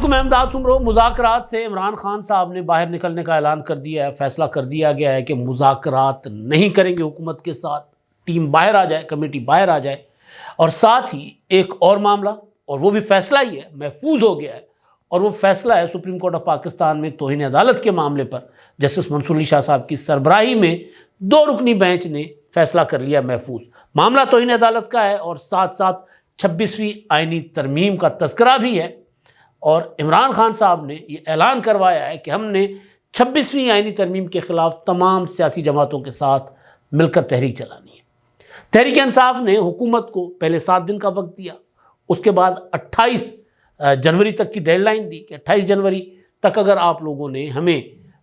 علیکم، میں امداد سمرو۔ مذاکرات سے عمران خان صاحب نے باہر نکلنے کا اعلان کر دیا ہے، فیصلہ کر دیا گیا ہے کہ مذاکرات نہیں کریں گے حکومت کے ساتھ، ٹیم باہر آ جائے، کمیٹی باہر آ جائے۔ اور ساتھ ہی ایک اور معاملہ، اور وہ بھی فیصلہ ہی ہے، محفوظ ہو گیا ہے، اور وہ فیصلہ ہے سپریم کورٹ آف پاکستان میں توہین عدالت کے معاملے پر جسٹس منصور علی شاہ صاحب کی سربراہی میں 2 رکنی بینچ نے فیصلہ کر لیا محفوظ۔ معاملہ توہین عدالت کا ہے اور ساتھ ساتھ 26ویں آئینی ترمیم کا تذکرہ بھی ہے، اور عمران خان صاحب نے یہ اعلان کروایا ہے کہ ہم نے 26ویں آئینی ترمیم کے خلاف تمام سیاسی جماعتوں کے ساتھ مل کر تحریک چلانی ہے۔ تحریک انصاف نے حکومت کو پہلے 7 دن کا وقت دیا، اس کے بعد 28 جنوری تک کی ڈیڈ لائن دی کہ 28 جنوری تک اگر آپ لوگوں نے ہمیں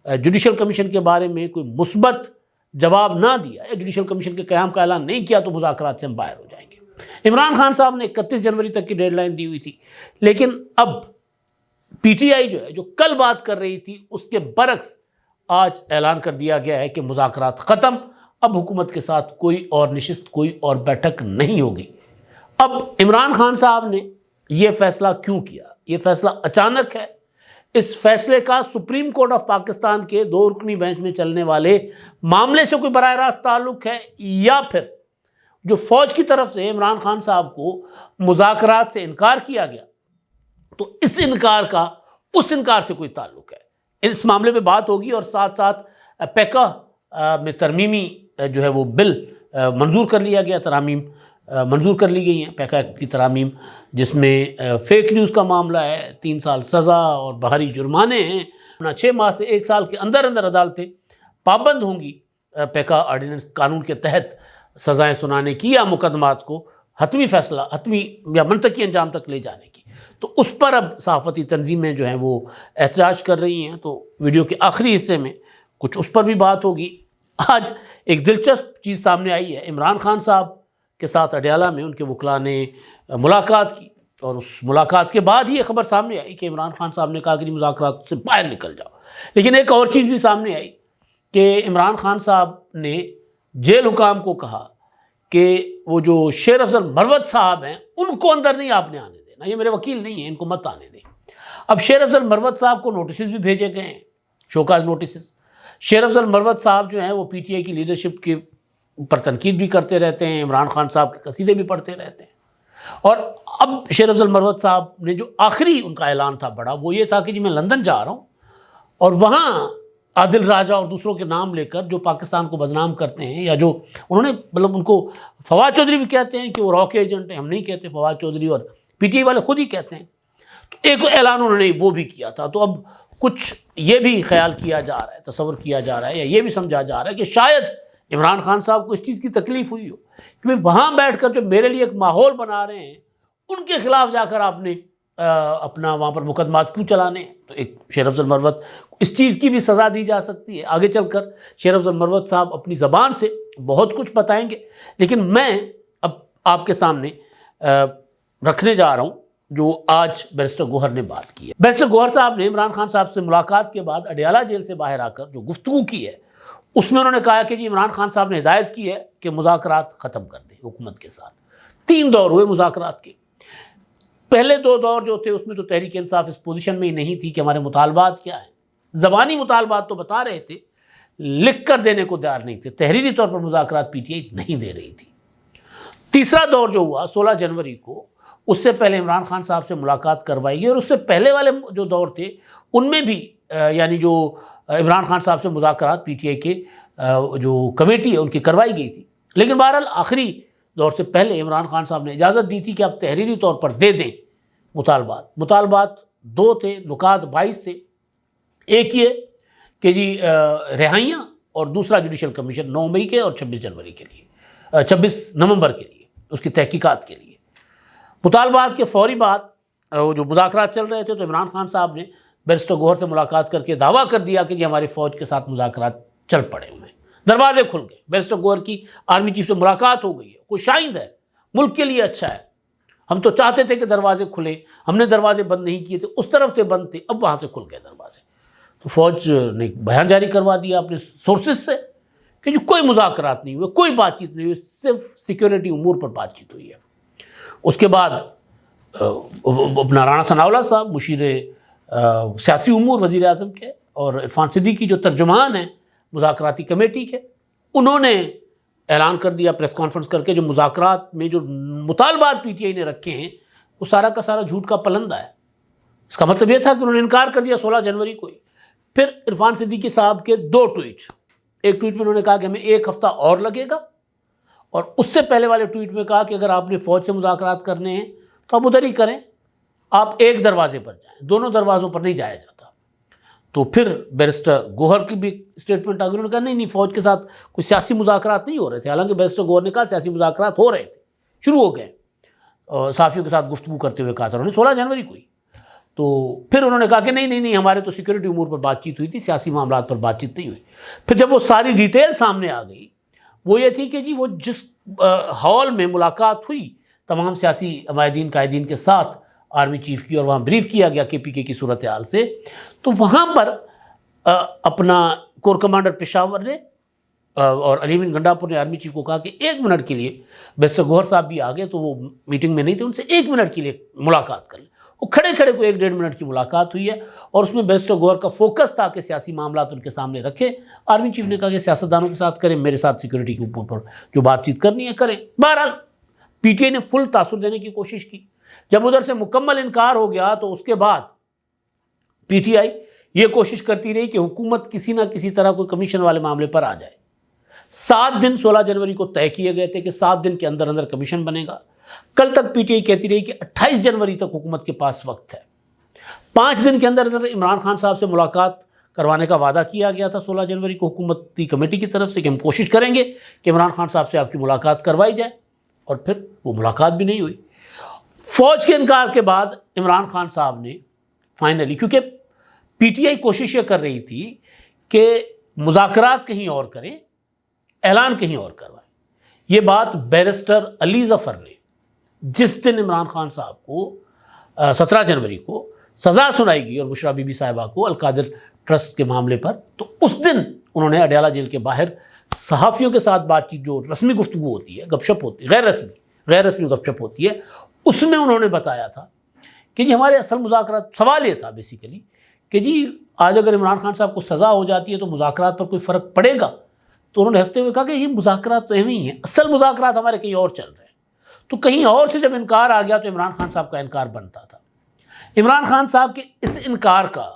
جوڈیشل کمیشن کے بارے میں کوئی مثبت جواب نہ دیا یا جوڈیشل کمیشن کے قیام کا اعلان نہیں کیا تو مذاکرات سے ہم باہر ہو جائیں گے۔ عمران خان صاحب نے 31 جنوری تک کی ڈیڈ لائن دی ہوئی تھی، لیکن اب پی ٹی آئی جو ہے، جو کل بات کر رہی تھی، اس کے برعکس آج اعلان کر دیا گیا ہے کہ مذاکرات ختم، اب حکومت کے ساتھ کوئی اور نشست، کوئی اور بیٹھک نہیں ہوگی۔ اب عمران خان صاحب نے یہ فیصلہ کیوں کیا؟ یہ فیصلہ اچانک ہے۔ اس فیصلے کا سپریم کورٹ آف پاکستان کے 2 رکنی بینچ میں چلنے والے معاملے سے کوئی براہ راست تعلق ہے، یا پھر جو فوج کی طرف سے عمران خان صاحب کو مذاکرات سے انکار کیا گیا، تو اس انکار کا اس انکار سے کوئی تعلق ہے؟ اس معاملے میں بات ہوگی، اور ساتھ ساتھ پیکا میں ترمیمی جو ہے وہ بل منظور کر لیا گیا، ترامیم منظور کر لی گئی ہیں، پیکا کی ترامیم، جس میں فیک نیوز کا معاملہ ہے، 3 سال سزا اور بھاری جرمانے ہیں، 6 ماہ سے 1 سال کے اندر اندر عدالتیں پابند ہوں گی پیکا آرڈیننس قانون کے تحت سزائیں سنانے کی یا مقدمات کو حتمی فیصلہ، حتمی یا منطقی انجام تک لے جانے کی۔ تو اس پر اب صحافتی تنظیمیں جو ہیں وہ احتجاج کر رہی ہیں، تو ویڈیو کے آخری حصے میں کچھ اس پر بھی بات ہوگی۔ آج ایک دلچسپ چیز سامنے آئی ہے، عمران خان صاحب کے ساتھ اڈیالہ میں ان کے وکلاء نے ملاقات کی، اور اس ملاقات کے بعد ہی یہ خبر سامنے آئی کہ عمران خان صاحب نے کہا کہ مذاکرات سے باہر نکل جاؤ۔ لیکن ایک اور چیز بھی سامنے آئی کہ عمران خان صاحب نے جیل حکام کو کہا کہ وہ جو شیر افضل مروت صاحب ہیں ان کو اندر نہیں آپ نے آنے دینا، یہ میرے وکیل نہیں ہیں، ان کو مت آنے دیں۔ اب شیر افضل مروت صاحب کو نوٹسز بھی بھیجے گئے ہیں، شوکاز نوٹسز۔ شیر افضل مروت صاحب جو ہیں وہ پی ٹی آئی کی لیڈرشپ کے پر تنقید بھی کرتے رہتے ہیں، عمران خان صاحب کے قصیدے بھی پڑھتے رہتے ہیں۔ اور اب شیر افضل مروت صاحب نے جو آخری ان کا اعلان تھا بڑا، وہ یہ تھا کہ جی میں لندن جا رہا ہوں، اور وہاں عادل راجہ اور دوسروں کے نام لے کر جو پاکستان کو بدنام کرتے ہیں، یا جو انہوں نے مطلب ان کو فواد چودھری بھی کہتے ہیں کہ وہ راک ایجنٹ ہیں، ہم نہیں کہتے، فواد چودھری اور پی ٹی آئی والے خود ہی کہتے ہیں، تو ایک اعلان انہوں نے وہ بھی کیا تھا۔ تو اب کچھ یہ بھی خیال کیا جا رہا ہے، تصور کیا جا رہا ہے، یا یہ بھی سمجھا جا رہا ہے کہ شاید عمران خان صاحب کو اس چیز کی تکلیف ہوئی ہو کہ وہاں بیٹھ کر جو میرے لیے ایک ماحول بنا رہے ہیں، ان کے خلاف جا کر آپ نے اپنا وہاں پر مقدمات کیوں چلانے ہیں۔ تو ایک شیر افضل مروت، اس چیز کی بھی سزا دی جا سکتی ہے۔ آگے چل کر شیر افضل مروت صاحب اپنی زبان سے بہت کچھ بتائیں گے، لیکن میں اب آپ کے سامنے رکھنے جا رہا ہوں جو آج بیرسٹر گوہر نے بات کی ہے۔ بیرسٹر گوہر صاحب نے عمران خان صاحب سے ملاقات کے بعد اڈیالہ جیل سے باہر آ کر جو گفتگو کی ہے، اس میں انہوں نے کہا کہ جی عمران خان صاحب نے ہدایت کی ہے کہ مذاکرات ختم کر دیں حکومت کے ساتھ۔ 3 دور ہوئے مذاکرات کے۔ پہلے 2 دور جو تھے اس میں تو تحریک انصاف اس پوزیشن میں ہی نہیں تھی کہ ہمارے مطالبات کیا ہیں، زبانی مطالبات تو بتا رہے تھے، لکھ کر دینے کو تیار نہیں تھے، تحریری طور پر مذاکرات پی ٹی آئی نہیں دے رہی تھی۔ تیسرا دور جو ہوا 16 جنوری کو، اس سے پہلے عمران خان صاحب سے ملاقات کروائی گئی، اور اس سے پہلے والے جو دور تھے ان میں بھی یعنی جو عمران خان صاحب سے مذاکرات پی ٹی آئی کے جو کمیٹی ہے ان کی کروائی گئی تھی۔ لیکن بہرحال آخری دور سے پہلے عمران خان صاحب نے اجازت دی تھی کہ آپ تحریری طور پر دے دیں مطالبات 2 تھے، نکات 22 تھے۔ ایک یہ کہ جی رہائیاں، اور دوسرا جوڈیشل کمیشن 9 مئی کے اور 26 جنوری کے لیے، 26 نومبر کے لیے اس کی تحقیقات کے لیے۔ مطالبات کے فوری بعد جو مذاکرات چل رہے تھے تو عمران خان صاحب نے بیرسٹر گوہر سے ملاقات کر کے دعویٰ کر دیا کہ جی ہماری فوج کے ساتھ مذاکرات چل پڑے ہوئے ہیں، دروازے کھل گئے، بیرسٹر گوہر کی آرمی چیف سے ملاقات ہو گئی ہے، کوئی شاہد ہے، ملک کے لیے اچھا ہے، ہم تو چاہتے تھے کہ دروازے کھلے، ہم نے دروازے بند نہیں کیے تھے، اس طرف سے بند تھے، اب وہاں سے کھل گئے دروازے۔ تو فوج نے بیان جاری کروا دیا اپنے سورسز سے کہ جو کوئی مذاکرات نہیں ہوئے، کوئی بات چیت نہیں ہوئی، صرف سیکیورٹی امور پر بات چیت ہوئی ہے۔ اس کے بعد اپنا رانا ثناء اللہ صاحب مشیر سیاسی امور وزیر اعظم کے اور عرفان صدیقی جو ترجمان ہیں مذاکراتی کمیٹی کے، انہوں نے اعلان کر دیا پریس کانفرنس کر کے جو مذاکرات میں جو مطالبات پی ٹی آئی نے رکھے ہیں وہ سارا کا سارا جھوٹ کا پلندہ ہے۔ اس کا مطلب یہ تھا کہ انہوں نے انکار کر دیا 16 جنوری کو ہی۔ پھر عرفان صدیقی صاحب کے 2 ٹویٹ، ایک ٹویٹ میں انہوں نے کہا کہ ہمیں 1 ہفتہ اور لگے گا، اور اس سے پہلے والے ٹویٹ میں کہا کہ اگر آپ نے فوج سے مذاکرات کرنے ہیں تو آپ ادھر ہی کریں، آپ ایک دروازے پر جائیں، دونوں دروازوں پر نہیں جایا جاتا۔ تو پھر بیرسٹر گوہر کی بھی اسٹیٹمنٹ آ گئی، انہوں نے کہا نہیں فوج کے ساتھ کوئی سیاسی مذاکرات نہیں ہو رہے تھے، حالانکہ بیرسٹر گوہر نے کہا سیاسی مذاکرات ہو رہے تھے، شروع ہو گئے، صحافیوں کے ساتھ گفتگو کرتے ہوئے کہا تھا انہوں نے 16 جنوری کو ہی۔ تو پھر انہوں نے کہا کہ نہیں ہمارے تو سیکورٹی امور پر بات چیت ہوئی تھی، سیاسی معاملات پر بات چیت نہیں ہوئی۔ پھر جب وہ ساری ڈیٹیل سامنے آ گئی وہ یہ تھی کہ جی وہ جس ہال میں ملاقات ہوئی تمام سیاسی عمائدین قائدین کے ساتھ آرمی چیف کی، اور وہاں بریف کیا گیا کے پی کے کی صورتحال سے، تو وہاں پر اپنا کور کمانڈر پشاور نے اور علی بن گنڈاپور نے آرمی چیف کو کہا کہ 1 منٹ کے لیے، بیرسٹر گوہر صاحب بھی آگے تو وہ میٹنگ میں نہیں تھے، ان سے 1 منٹ کے لیے ملاقات کر لیں۔ وہ کھڑے کھڑے کو 1-1.5 منٹ کی ملاقات ہوئی ہے، اور اس میں بیرسٹر گوہر کا فوکس تھا کہ سیاسی معاملات ان کے سامنے رکھے۔ آرمی چیف نے کہا کہ سیاستدانوں کے ساتھ کریں، میرے ساتھ سیکورٹی کے اوپر پر جو بات چیت کرنی ہے کریں۔ بہرحال پی ٹی آئی نے فل تاثر دینے کی کوشش کی۔ جب ادھر سے مکمل انکار ہو گیا تو اس کے بعد پی ٹی آئی یہ کوشش کرتی رہی کہ حکومت کسی نہ کسی طرح کوئی کمیشن والے معاملے پر آ جائے۔ 7 دن 16 جنوری کو طے کیے گئے تھے کہ 7 دن کے اندر اندر کمیشن بنے گا۔ کل تک پی ٹی آئی کہتی رہی کہ 28 جنوری تک حکومت کے پاس وقت ہے۔ 5 دن کے اندر اندر عمران خان صاحب سے ملاقات کروانے کا وعدہ کیا گیا تھا 16 جنوری کو حکومتی کمیٹی کی طرف سے کہ ہم کوشش کریں گے کہ عمران خان صاحب سے آپ کی ملاقات کروائی جائے، اور پھر وہ ملاقات بھی نہیں ہوئی۔ فوج کے انکار کے بعد عمران خان صاحب نے فائنلی، کیونکہ پی ٹی آئی کوشش یہ کر رہی تھی کہ مذاکرات کہیں اور کریں، اعلان کہیں اور کروائیں، یہ بات بیرسٹر علی ظفر نے جس دن عمران خان صاحب کو 17 جنوری کو سزا سنائی گئی اور بشرا بی بی صاحبہ کو القادر ٹرسٹ کے معاملے پر، تو اس دن انہوں نے اڈیالہ جیل کے باہر صحافیوں کے ساتھ بات چیت، جو رسمی گفتگو ہوتی ہے، گپ شپ ہوتی ہے، غیر رسمی گپ شپ ہوتی ہے، اس میں انہوں نے بتایا تھا کہ جی ہمارے اصل مذاکرات، سوال یہ تھا بیسیکلی کہ جی آج اگر عمران خان صاحب کو سزا ہو جاتی ہے تو مذاکرات پر کوئی فرق پڑے گا؟ تو انہوں نے ہنستے ہوئے کہا کہ یہ مذاکرات تو اہم ہی ہیں، اصل مذاکرات ہمارے کہیں اور چل رہے ہیں۔ تو کہیں اور سے جب انکار آ گیا تو عمران خان صاحب کا انکار بنتا تھا۔ عمران خان صاحب کے اس انکار کا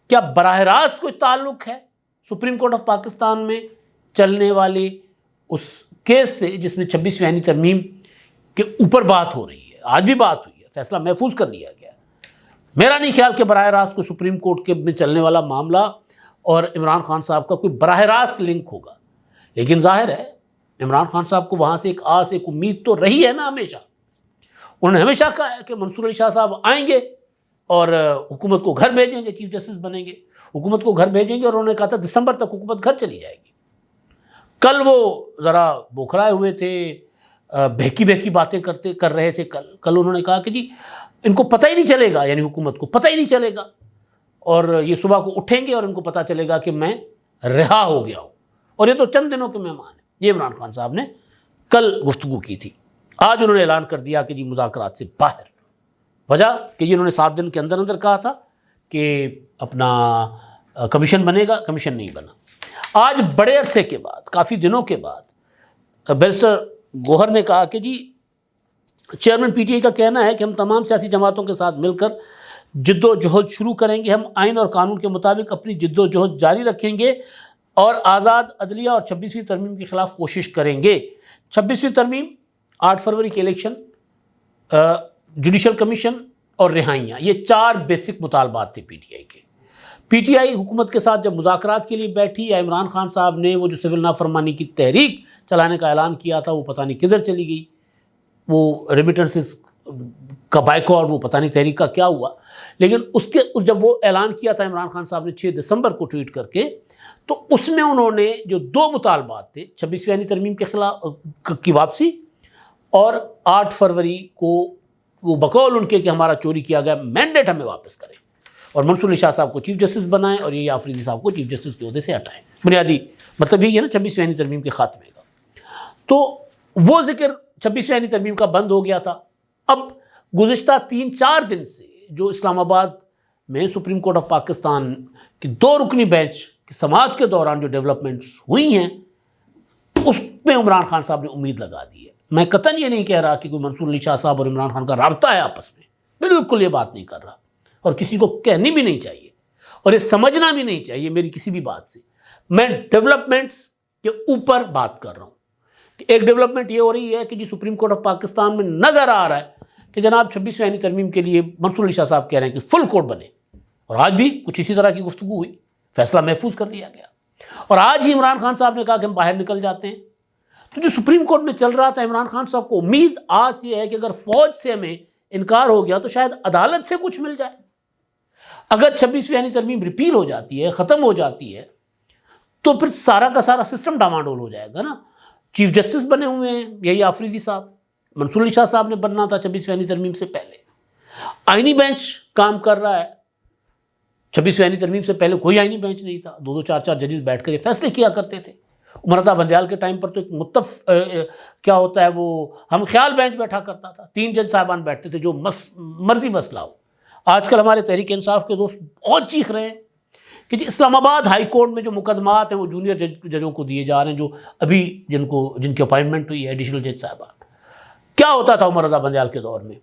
کیا براہ راست کوئی تعلق ہے سپریم کورٹ آف پاکستان میں چلنے والے اس کیس سے جس میں 26ویں آئینی ترمیم کے اوپر بات ہو رہی ہے؟ آج بھی بات ہوئی ہے، فیصلہ محفوظ کر لیا گیا ہے۔ میرا نہیں خیال کہ براہ راست کوئی سپریم کورٹ کے میں چلنے والا معاملہ اور عمران خان صاحب کا کوئی براہ راست لنک ہوگا، لیکن ظاہر ہے عمران خان صاحب کو وہاں سے ایک آس، ایک امید تو رہی ہے نا ہمیشہ۔ انہوں نے ہمیشہ کہا ہے کہ منصور علی شاہ صاحب آئیں گے اور حکومت کو گھر بھیجیں گے، چیف جسٹس بنیں گے، حکومت کو گھر بھیجیں گے، اور انہوں نے کہا تھا دسمبر تک حکومت گھر چلی جائے گی۔ کل وہ ذرا بوکھلائے ہوئے تھے، بہکی باتیں کر رہے تھے۔ کل انہوں نے کہا کہ جی ان کو پتہ ہی نہیں چلے گا، یعنی حکومت کو پتہ ہی نہیں چلے گا، اور یہ صبح کو اٹھیں گے اور ان کو پتہ چلے گا کہ میں رہا ہو گیا ہوں، اور یہ تو چند دنوں کے مہمان ہیں۔ یہ عمران خان صاحب نے کل گفتگو کی تھی۔ آج انہوں نے اعلان کر دیا کہ جی مذاکرات سے باہر، وجہ کہ انہوں نے 7 دن کے اندر اندر کہا تھا کہ اپنا کمیشن بنے گا، کمیشن نہیں بنا۔ آج بڑے عرصے کے بعد، کافی دنوں کے بعد بیرسٹر گوہر نے کہا کہ جی چیئرمین پی ٹی آئی کا کہنا ہے کہ ہم تمام سیاسی جماعتوں کے ساتھ مل کر جد و جہد شروع کریں گے، ہم آئین اور قانون کے مطابق اپنی جد و جہد جاری رکھیں گے اور آزاد عدلیہ اور 26ویں ترمیم کے خلاف کوشش کریں گے۔ 26ویں ترمیم، 8 فروری کے الیکشن، جوڈیشل کمیشن اور رہائیاں، یہ 4 بیسک مطالبات تھے پی ٹی آئی کے۔ پی ٹی آئی حکومت کے ساتھ جب مذاکرات کے لیے بیٹھی، یا عمران خان صاحب نے وہ جو سول نافرمانی کی تحریک چلانے کا اعلان کیا تھا وہ پتہ نہیں کدھر چلی گئی، وہ ریمیٹنسز کا بائیکاٹ، وہ پتہ نہیں تحریک کا کیا ہوا۔ لیکن جب وہ اعلان کیا تھا عمران خان صاحب نے 6 دسمبر کو ٹویٹ کر کے، تو اس میں انہوں نے جو 2 مطالبات تھے، 26ویں آئینی ترمیم کے خلاف کی واپسی اور 8 فروری کو وہ بقول ان کے کہ ہمارا چوری کیا گیا مینڈیٹ ہمیں واپس کریں، اور منصور علی شاہ صاحب کو چیف جسٹس بنائیں اور یہ آفریدی صاحب کو چیف جسٹس کے عہدے سے ہٹائیں۔ بنیادی مطلب یہ ہے نا 26ویں آئینی ترمیم کے خاتمے کا۔ تو وہ ذکر 26ویں آئینی ترمیم کا بند ہو گیا تھا۔ اب گزشتہ 3-4 دن سے جو اسلام آباد میں سپریم کورٹ آف پاکستان کی 2 رکنی بینچ کی سماعت کے دوران جو ڈیولپمنٹس ہوئی ہیں اس میں عمران خان صاحب نے امید لگا دی ہے. میں قطعاً یہ نہیں کہہ رہا کہ کوئی منصور علی شاہ صاحب اور عمران خان کا رابطہ ہے آپس میں، بالکل یہ بات نہیں کر رہا، اور کسی کو کہنی بھی نہیں چاہیے اور یہ سمجھنا بھی نہیں چاہیے میری کسی بھی بات سے. میں ڈیولپمنٹس کے اوپر بات کر رہا ہوں کہ ایک ڈیولپمنٹ یہ ہو رہی ہے کہ جی سپریم کورٹ آف پاکستان میں نظر آ رہا ہے کہ جناب 26ویں آئینی ترمیم کے لیے منصور علی شاہ صاحب کہہ رہے ہیں کہ فل کورٹ بنے، اور آج بھی کچھ اسی طرح کی گفتگو ہوئی، فیصلہ محفوظ کر لیا گیا، اور آج ہی عمران خان صاحب نے کہا کہ ہم باہر نکل جاتے ہیں. تو جو سپریم کورٹ میں چل رہا تھا، عمران خان صاحب کو امید آس یہ ہے کہ اگر فوج سے ہمیں انکار ہو گیا تو شاید عدالت سے کچھ مل جائے. اگر 26ویں آئینی ترمیم ریپیل ہو جاتی ہے، ختم ہو جاتی ہے، تو پھر سارا کا سارا سسٹم ڈاماڈول ہو جائے گا نا. چیف جسٹس بنے ہوئے ہیں یہی آفریدی صاحب، منصور علی شاہ صاحب نے بننا تھا 26ویں آئینی ترمیم سے پہلے. آئینی بینچ کام کر رہا ہے، 26ویں آئینی ترمیم سے پہلے کوئی آئینی بینچ نہیں تھا، 2 4 ججز بیٹھ کر یہ فیصلے کیا کرتے تھے. عمر بندیال کے ٹائم پر تو ایک کیا ہوتا ہے وہ ہم خیال بینچ بیٹھا کرتا تھا، 3 جج صاحبان بیٹھتے تھے جو مرضی مسئلہ ہو. آج کل ہمارے تحریک انصاف کے دوست بہت چیخ رہے ہیں کہ جی اسلام آباد ہائی کورٹ میں جو مقدمات ہیں وہ جونیئر ججوں کو دیے جا رہے ہیں، جو ابھی جن کی اپائنٹمنٹ ہوئی ہے ایڈیشنل جج صاحبان. کیا ہوتا تھا عمر رضا بندیال کے دور میں؟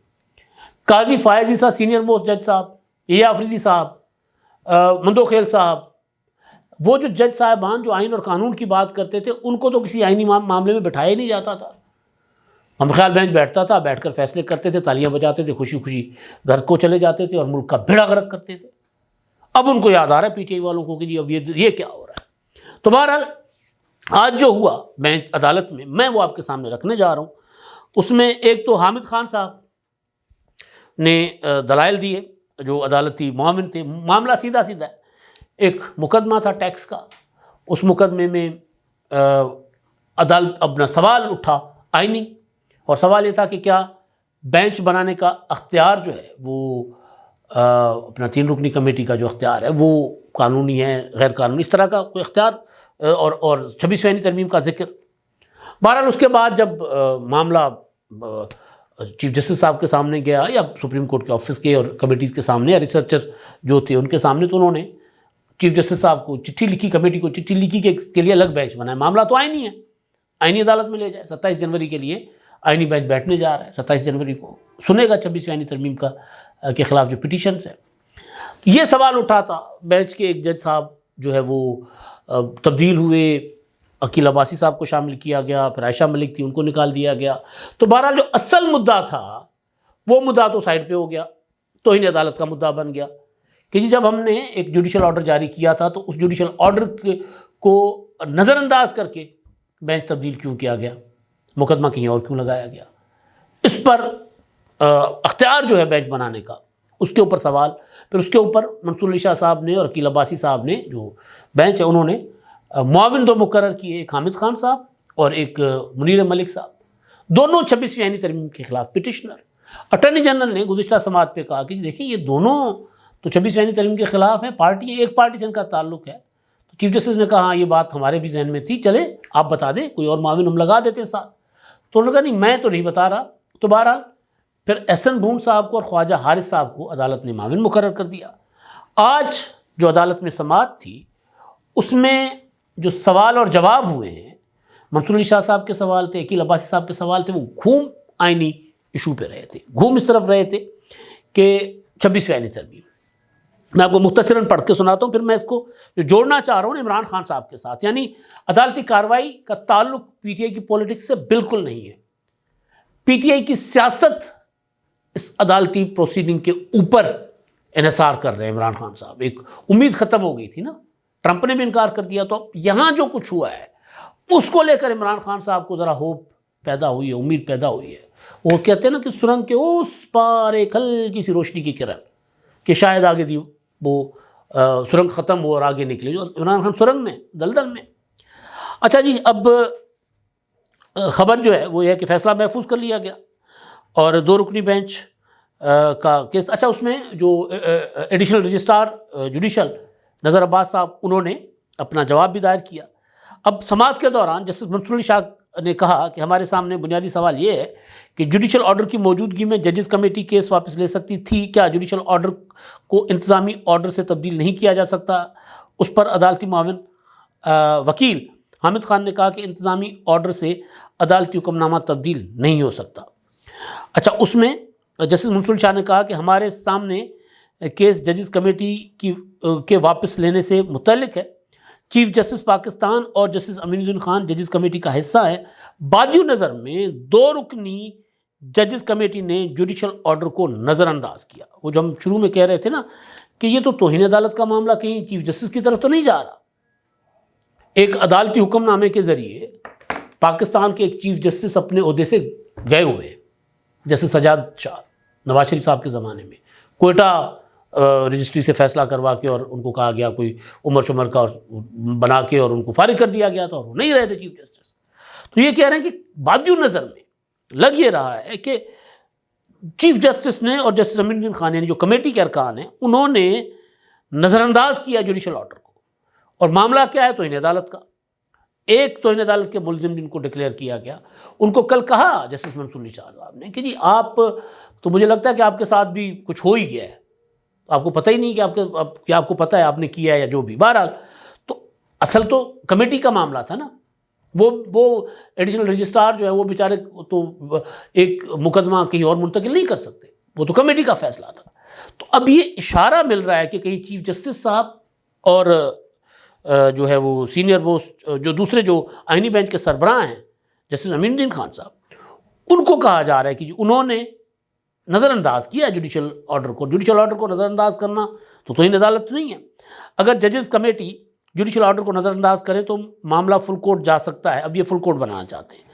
قاضی فائز عیسیٰ سینئر موسٹ جج صاحب، یہ آفریدی صاحب، مندو خیل صاحب، وہ جو جج صاحبان جو آئین اور قانون کی بات کرتے تھے ان کو تو کسی آئینی معاملے میں بٹھایا ہی نہیں جاتا تھا. ہم خیال بینچ بیٹھتا تھا، بیٹھ کر فیصلے کرتے تھے، تالیاں بجاتے تھے، خوشی خوشی گھر کو چلے جاتے تھے اور ملک کا بیڑا غرق کرتے تھے. اب ان کو یاد آ رہا ہے پی ٹی آئی والوں کو کہ جی اب یہ کیا ہو رہا ہے. تو بہرحال آج جو ہوا بینچ عدالت میں وہ آپ کے سامنے رکھنے جا رہا ہوں. اس میں ایک تو حامد خان صاحب نے دلائل دیے جو عدالتی معاون تھے. معاملہ سیدھا سیدھا ہے، ایک مقدمہ تھا ٹیکس کا، اس مقدمے میں عدالت اپنا سوال اٹھا آئینی، اور سوال یہ تھا کہ کیا بینچ بنانے کا اختیار جو ہے وہ اپنا 3 رکنی کمیٹی کا جو اختیار ہے وہ قانونی ہے غیر قانونی، اس طرح کا کوئی اختیار، اور 26ویں آئینی ترمیم کا ذکر. بہرحال اس کے بعد جب معاملہ چیف جسٹس صاحب کے سامنے گیا یا سپریم کورٹ کے آفس کے اور کمیٹیز کے سامنے یا ریسرچر جو تھے ان کے سامنے، تو انہوں نے چیف جسٹس صاحب کو چٹھی لکھی، کمیٹی کو چٹھی لکھی کہ اس کے لیے الگ بینچ بنائے. معاملہ تو آئینی ہے، آئینی عدالت میں لے جائے. 27 جنوری کے لیے آئینی بینچ بیٹھنے جا رہا ہے، 27 جنوری کو سنے گا 26ویں آئینی ترمیم کے خلاف جو پٹیشنز ہیں. یہ سوال اٹھا تھا. بینچ کے ایک جج صاحب جو ہے وہ تبدیل ہوئے، عقیل عباسی صاحب کو شامل کیا گیا، پھر عائشہ ملک تھی ان کو نکال دیا گیا. تو بہرحال جو اصل مدعا تھا وہ مدعا تو سائڈ پہ ہو گیا، توہین عدالت کا مدعا بن گیا کہ جی جب ہم نے ایک جوڈیشل آرڈر جاری کیا تھا تو اس جوڈیشل آرڈر کو نظر انداز کر کے بینچ تبدیل کیوں کیا گیا، مقدمہ کہیں اور کیوں لگایا گیا. اس پر اختیار جو ہے بینچ بنانے کا اس کے اوپر سوال. پھر اس کے اوپر منصور علی شاہ صاحب نے اور عقیل عباسی صاحب نے جو بینچ ہے انہوں نے معاون 2 مقرر کیے، ایک حامد خان صاحب اور ایک منیر ملک صاحب، دونوں 26ویں آئینی ترمیم کے خلاف پٹیشنر. اٹارنی جنرل نے گزشتہ سماعت پہ کہا کہ دیکھیں یہ دونوں تو 26ویں آئینی ترمیم کے خلاف ہیں، پارٹی ایک پارٹی سے ان کا تعلق ہے. تو چیف جسٹس نے کہا ہاں یہ بات ہمارے بھی ذہن میں تھی، چلے آپ بتا دیں کوئی اور معاون ہم لگا دیتے ہیں ساتھ. تو انہوں نے کہا نہیں میں تو نہیں بتا رہا. تو بہرحال پھر احسن بھون صاحب کو اور خواجہ حارث صاحب کو عدالت نے معاون مقرر کر دیا. آج جو عدالت میں سماعت تھی اس میں جو سوال اور جواب ہوئے ہیں، منصور علی شاہ صاحب کے سوال تھے، عقیل عباسی صاحب کے سوال تھے، وہ گھوم آئینی ایشو پہ رہے تھے، گھوم اس طرف رہے تھے کہ 26ویں آئینی ترمیم. میں آپ کو مختصراً پڑھ کے سناتا ہوں، پھر میں اس کو جو جوڑنا چاہ رہا ہوں عمران خان صاحب کے ساتھ. یعنی عدالتی کارروائی کا تعلق پی ٹی آئی کی پولیٹکس سے بالکل نہیں ہے. پی ٹی آئی کی سیاست اس عدالتی پروسیڈنگ کے اوپر انحصار کر رہے ہیں عمران خان صاحب. ایک امید ختم ہو گئی تھی نا، ٹرمپ نے بھی انکار کر دیا. تو یہاں جو کچھ ہوا ہے اس کو لے کر عمران خان صاحب کو ذرا ہوپ پیدا ہوئی ہے، امید پیدا ہوئی ہے. وہ کہتے ہیں نا کہ سرنگ کے اس پار ایک ہلکی سی روشنی کی کرن کہ شاید آگے دی وہ سرنگ ختم ہو اور آگے نکلے. جو عمران خان سرنگ میں دلدل میں. اچھا جی، اب خبر جو ہے وہ یہ ہے کہ فیصلہ محفوظ کر لیا گیا اور 2 رکنی بینچ کا کیس. اچھا اس میں جو ایڈیشنل رجسٹرار جوڈیشل نظر عباس صاحب انہوں نے اپنا جواب بھی دائر کیا. اب سماعت کے دوران جسٹس منصور علی شاہ نے کہا کہ ہمارے سامنے بنیادی سوال یہ ہے کہ جوڈیشل آرڈر کی موجودگی میں ججز کمیٹی کیس واپس لے سکتی تھی، کیا جوڈیشل آرڈر کو انتظامی آرڈر سے تبدیل نہیں کیا جا سکتا؟ اس پر عدالتی معاون وکیل حامد خان نے کہا کہ انتظامی آرڈر سے عدالتی حکم نامہ تبدیل نہیں ہو سکتا۔ اچھا، اس میں جسٹس منصور شاہ نے کہا کہ ہمارے سامنے کیس ججز کمیٹی کے واپس لینے سے متعلق ہے۔ چیف جسٹس پاکستان اور جسٹس امین الدین خان ججز کمیٹی کا حصہ ہے۔ بادی نظر میں 2 رکنی ججز کمیٹی نے جوڈیشل آرڈر کو نظر انداز کیا۔ وہ جو ہم شروع میں کہہ رہے تھے نا کہ یہ تو توہین عدالت کا معاملہ کہیں چیف جسٹس کی طرف تو نہیں جا رہا۔ ایک عدالتی حکم نامے کے ذریعے پاکستان کے ایک چیف جسٹس اپنے عہدے سے گئے ہوئے ہیں، جیسے سجاد شاہ نواز شریف صاحب کے زمانے میں کوئٹہ رجسٹری سے فیصلہ کروا کے اور ان کو کہا گیا کوئی عمر شمر کا بنا کے اور ان کو فارغ کر دیا گیا تھا اور وہ نہیں رہے تھے چیف جسٹس۔ تو یہ کہہ رہے ہیں کہ بادی نظر میں لگ یہ رہا ہے کہ چیف جسٹس نے اور جسٹس امین الدین خان یعنی جو کمیٹی کے ارکان ہیں انہوں نے نظر انداز کیا جوڈیشل آرڈر کو، اور معاملہ کیا ہے توہین عدالت کا۔ ایک توہین عدالت کے ملزم جن کو ڈکلیئر کیا گیا ان کو کل کہا جسٹس منصور علی شاہ صاحب نے کہ جی آپ تو مجھے لگتا ہے کہ آپ کے ساتھ بھی کچھ ہو ہی گیا ہے، آپ کو پتہ ہی نہیں کہ آپ کو پتہ ہے آپ نے کیا ہے یا جو بھی۔ بہرحال تو اصل تو کمیٹی کا معاملہ تھا نا، وہ ایڈیشنل رجسٹرار جو ہے وہ بیچارے تو ایک مقدمہ کہیں اور منتقل نہیں کر سکتے، وہ تو کمیٹی کا فیصلہ تھا۔ تو اب یہ اشارہ مل رہا ہے کہ کہیں چیف جسٹس صاحب اور جو ہے وہ سینئر موسٹ جو دوسرے جو آئینی بینچ کے سربراہ ہیں جسٹس امین الدین خان صاحب، ان کو کہا جا رہا ہے کہ انہوں نے نظر انداز کیا جوڈیشل آرڈر کو۔ جوڈیشل آرڈر کو نظر انداز کرنا تو توہین عدالت نہیں ہے۔ اگر ججز کمیٹی جوڈیشل آرڈر کو نظر انداز کرے تو معاملہ فل کورٹ جا سکتا ہے۔ اب یہ فل کورٹ بنانا چاہتے ہیں۔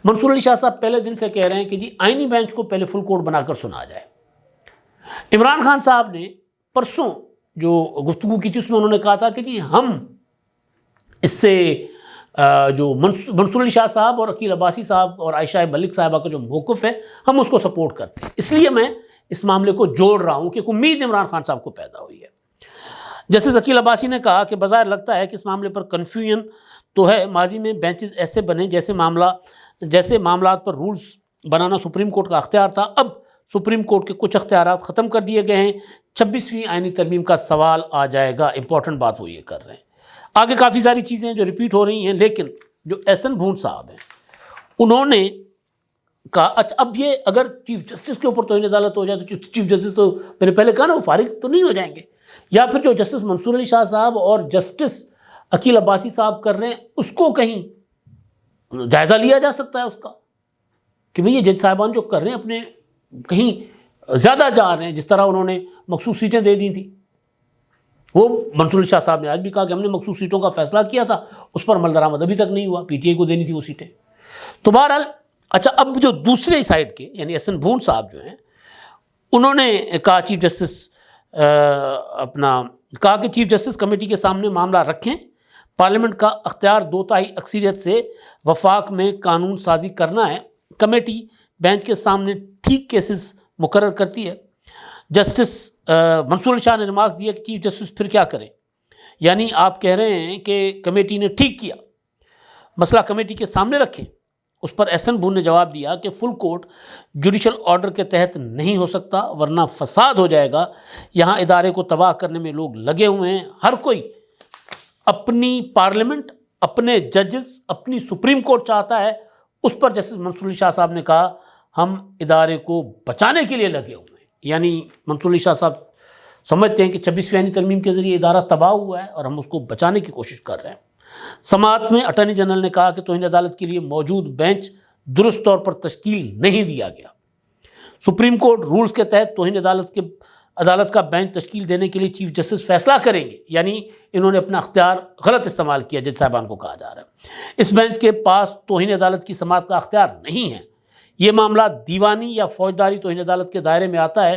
منصور علی شاہ صاحب پہلے دن سے کہہ رہے ہیں کہ جی آئینی بینچ کو پہلے فل کورٹ بنا کر سنا جائے۔ عمران خان صاحب نے پرسوں جو گفتگو کی تھی اس میں انہوں نے کہا تھا کہ جی ہم اس سے جو منصور علی شاہ صاحب اور عقیل عباسی صاحب اور عائشہ ملک صاحبہ کا جو موقف ہے ہم اس کو سپورٹ کرتے ہیں، اس لیے میں اس معاملے کو جوڑ رہا ہوں کہ امید عمران خان صاحب کو پیدا ہوئی ہے۔ جسٹس عقیل عباسی نے کہا کہ بظاہر لگتا ہے کہ اس معاملے پر کنفیوژن تو ہے، ماضی میں بینچز ایسے بنے جیسے معاملات پر رولز بنانا سپریم کورٹ کا اختیار تھا، اب سپریم کورٹ کے کچھ اختیارات ختم کر دیے گئے ہیں، 26ویں آئینی ترمیم کا سوال آ جائے گا۔ امپورٹنٹ بات وہ یہ کر رہے ہیں۔ آگے کافی ساری چیزیں ہیں جو ریپیٹ ہو رہی ہیں، لیکن جو ایس این بھون صاحب ہیں انہوں نے کہا اچھا اب یہ اگر چیف جسٹس کے اوپر توہین عدالت ہو جائے تو چیف جسٹس تو میں نے پہلے کہا نا وہ فارغ تو نہیں ہو جائیں گے، یا پھر جو جسٹس منصور علی شاہ صاحب اور جسٹس عقیل عباسی صاحب کر رہے ہیں اس کو کہیں جائزہ لیا جا سکتا ہے اس کا کہ بھئی یہ جج صاحبان جو کر رہے ہیں اپنے کہیں زیادہ جا رہے ہیں، جس طرح انہوں نے مخصوص سیٹیں دے دی تھیں۔ وہ منصور علی شاہ صاحب نے آج بھی کہا کہ ہم نے مخصوص سیٹوں کا فیصلہ کیا تھا، اس پر عمل درآمد ابھی تک نہیں ہوا، پی ٹی آئی کو دینی تھی وہ سیٹیں۔ تو بہرحال اچھا اب جو دوسرے سائڈ کے یعنی ایس این بھون صاحب جو ہیں انہوں نے کہا چیف جسٹس کہا کہ چیف جسٹس کمیٹی کے سامنے معاملہ رکھیں، پارلیمنٹ کا اختیار 2/3 اکثریت سے وفاق میں قانون سازی کرنا ہے، کمیٹی بینچ کے سامنے ٹھیک کیسز مقرر کرتی ہے۔ جسٹس منصور علی شاہ نے ریمارکس دیا کہ چیف جسٹس پھر کیا کریں، یعنی آپ کہہ رہے ہیں کہ کمیٹی نے ٹھیک کیا، مسئلہ کمیٹی کے سامنے رکھیں۔ اس پر ایس این بھون نے جواب دیا کہ فل کورٹ جوڈیشل آرڈر کے تحت نہیں ہو سکتا ورنہ فساد ہو جائے گا، یہاں ادارے کو تباہ کرنے میں لوگ لگے ہوئے ہیں، ہر کوئی اپنی پارلیمنٹ، اپنے ججز، اپنی سپریم کورٹ چاہتا ہے۔ اس پر جسٹس منصور علی شاہ صاحب نے کہا ہم ادارے کو بچانے کے لیے لگے ہوئے ہیں، یعنی منصور علی شاہ صاحب سمجھتے ہیں کہ 26ویں آئینی ترمیم کے ذریعے ادارہ تباہ ہوا ہے اور ہم اس کو بچانے کی کوشش کر رہے ہیں۔ سماعت میں اٹارنی جنرل نے کہا کہ توہین عدالت کے لیے موجود بینچ درست طور پر تشکیل نہیں دیا گیا، سپریم کورٹ رولز کے تحت توہین عدالت کا بینچ تشکیل دینے کے لیے چیف جسٹس فیصلہ کریں گے، یعنی انہوں نے اپنا اختیار غلط استعمال کیا، جج صاحبان کو کہا جا رہا ہے۔ اس بینچ کے پاس توہین عدالت کی سماعت کا اختیار نہیں ہے، یہ معاملہ دیوانی یا فوجداری توہین عدالت کے دائرے میں آتا ہے،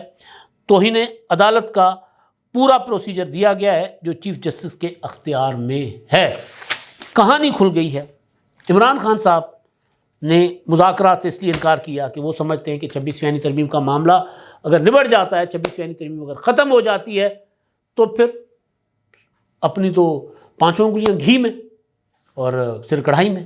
توہین عدالت کا پورا پروسیجر دیا گیا ہے جو چیف جسٹس کے اختیار میں ہے۔ کہانی کھل گئی ہے۔ عمران خان صاحب نے مذاکرات سے اس لیے انکار کیا کہ وہ سمجھتے ہیں کہ 26ویں آئینی ترمیم کا معاملہ اگر نبٹ جاتا ہے، 26ویں آئینی ترمیم اگر ختم ہو جاتی ہے تو پھر اپنی تو 5 انگلیاں گھی میں اور سر کڑھائی میں،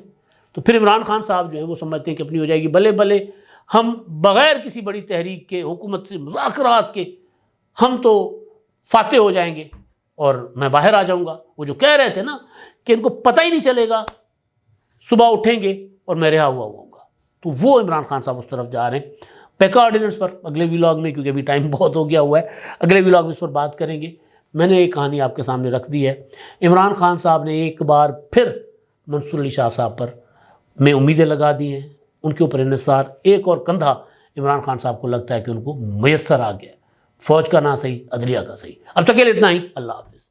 تو پھر عمران خان صاحب جو ہیں وہ سمجھتے ہیں کہ اپنی ہو جائے گی، بلے بلے ہم بغیر کسی بڑی تحریک کے، حکومت سے مذاکرات کے، ہم تو فاتح ہو جائیں گے اور میں باہر آ جاؤں گا۔ وہ جو کہہ رہے تھے نا کہ ان کو پتہ ہی نہیں چلے گا، صبح اٹھیں گے اور میں رہا ہوا ہوں گا، تو وہ عمران خان صاحب اس طرف جا رہے ہیں۔ پیکا آرڈیننس پر اگلے ولاگ میں، کیونکہ ابھی ٹائم بہت ہو گیا ہوا ہے، اگلے ولاگ میں اس پر بات کریں گے۔ میں نے ایک کہانی آپ کے سامنے رکھ دی ہے۔ عمران خان صاحب نے ایک بار پھر منصور علی شاہ صاحب پر میں امیدیں لگا دی ہیں، ان کے اوپر انحصار، ایک اور کندھا عمران خان صاحب کو لگتا ہے کہ ان کو میسر آ گیا، فوج کا نہ صحیح، عدلیہ کا صحیح۔ اب تک کے لیے اتنا ہی، اللہ حافظ۔